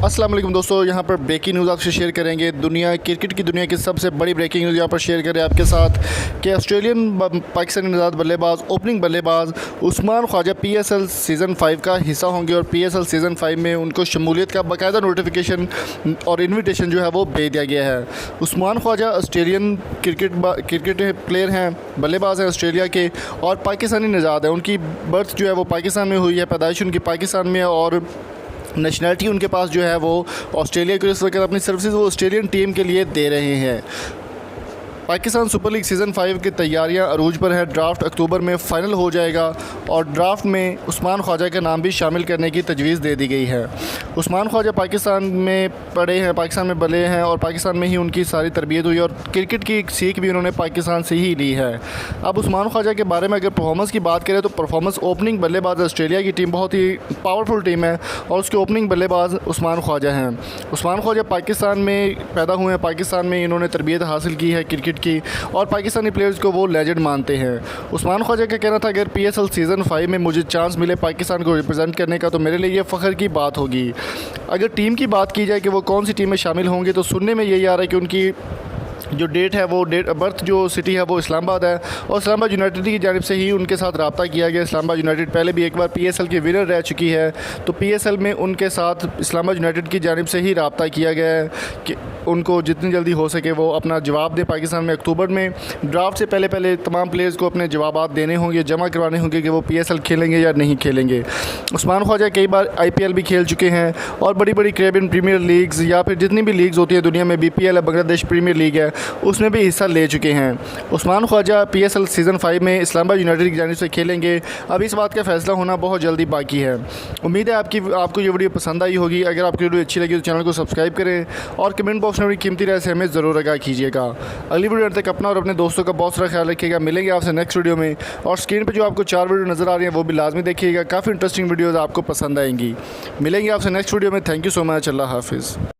अस्सलाम वालेकुम दोस्तों, यहाँ पर ब्रेकिंग न्यूज़ आपसे शेयर करेंगे। क्रिकेट की दुनिया की सबसे बड़ी ब्रेकिंग न्यूज़ यहाँ पर शेयर करें आपके साथ कि ऑस्ट्रेलियन पाकिस्तानी निजात बल्लेबाज ओपनिंग बल्लेबाज उस्मान ख्वाजा PSL सीज़न 5 का हिस्सा होंगे और PSL सीज़न 5 में उनको शमूलियत का बाकायदा नोटिफिकेशन और इन्विटेशन जो है वो भेज दिया गया है। Usman Khawaja Australian cricket player हैं, बल्लेबाज हैं ऑस्ट्रेलिया के और पाकिस्तानी निजात हैं। उनकी बर्थ जो है वो पाकिस्तान में हुई है, पैदाइश उनकी पाकिस्तान में है और नेशनैलिटी उनके पास जो है वो ऑस्ट्रेलिया की। इस वक्त अपनी सर्विसेज वो ऑस्ट्रेलियन टीम के लिए दे रहे हैं। पाकिस्तान सुपर लीग सीज़न 5 की तैयारियां अरूज पर है। ड्राफ्ट अक्टूबर में फ़ाइनल हो जाएगा और ड्राफ्ट में उस्मान ख्वाजा का नाम भी शामिल करने की तजवीज़ दे दी गई है। उस्मान ख्वाजा पाकिस्तान में पढ़े हैं, पाकिस्तान में बले हैं और पाकिस्तान में ही उनकी सारी तरबियत हुई और क्रिकेट की सीख भी उन्होंने पाकिस्तान से ही ली है। अब उस्मान ख्वाजा के बारे में अगर परफॉर्मेंस की बात करें तो परफॉर्मेंस ओपनिंग बल्लेबाज ऑस्ट्रेलिया की टीम बहुत ही पावरफुल टीम है और उसके ओपनिंग बल्लेबाज उस्मान ख्वाजा हैं। उस्मान ख्वाजा पाकिस्तान में पैदा हुए हैं, पाकिस्तान में इन्होंने तरबियत हासिल की है क्रिकेट की और पाकिस्तानी प्लेयर्स को वो लेजेंड मानते हैं। उस्मान ख्वाजा का कहना था अगर PSL सीज़न 5 में मुझे चांस मिले पाकिस्तान को रिप्रेजेंट करने का तो मेरे लिए ये फ़ख्र की बात होगी। अगर टीम की बात की जाए कि वो कौन सी टीम में शामिल होंगे तो सुनने में यही आ रहा है कि उनकी जो डेट है वो बर्थ जो सिटी है वो इस्लामाबाद है और इस्लामाबाद यूनाइटेड की जानिब से ही उनके साथ रब्ता किया गया। इस्लामाबाद यूनाइटेड पहले भी एक बार PSL की विनर रह चुकी है तो PSL में उनके साथ इस्लामाबाद यूनाइटेड की जानिब से ही रब्ता किया गया है कि उनको जितनी जल्दी हो सके वो अपना जवाब दें। पाकिस्तान में अक्टूबर में ड्राफ्ट से पहले तमाम प्लेयर्स को अपने जवाब देने होंगे, जमा करवाने होंगे कि वो PSL खेलेंगे या नहीं खेलेंगे। उस्मान ख्वाजा कई बार IPL भी खेल चुके हैं और बड़ी बड़ी कैरेबियन प्रीमियर लीग्स या फिर जितनी भी लीग्स होती है दुनिया में, BPL है, बांग्लादेश प्रीमियर लीग है, उसमें भी हिस्सा ले चुके हैं। उस्मान ख्वाजा PSL सीज़न 5 में इस्लामाबाद यूनाइटेड की जानिब से खेलेंगे। अब इस बात का फ़ैसला होना बहुत जल्दी बाकी है। उम्मीद है आपको ये वीडियो पसंद आई होगी। अगर आपकी वीडियो अच्छी लगी तो चैनल को सब्सक्राइब करें और कमेंट बॉक्स में कीमती राय से हमें ज़रूर आगाह कीजिएगा। अगली वीडियो तक अपना और अपने दोस्तों का बहुत सारा ख्याल रखिएगा। मिलेंगे आपसे नेक्स्ट वीडियो में और स्क्रीन पर जो आपको 4 वीडियो नज़र आ रही हैं वो भी लाजमी देखिएगा। काफ़ी इंटरेस्टिंग वीडियोज़ आपको पसंद आएंगी। मिलेंगे आपसे नेक्स्ट वीडियो में। Thank you so much. अल्लाह हाफिज़।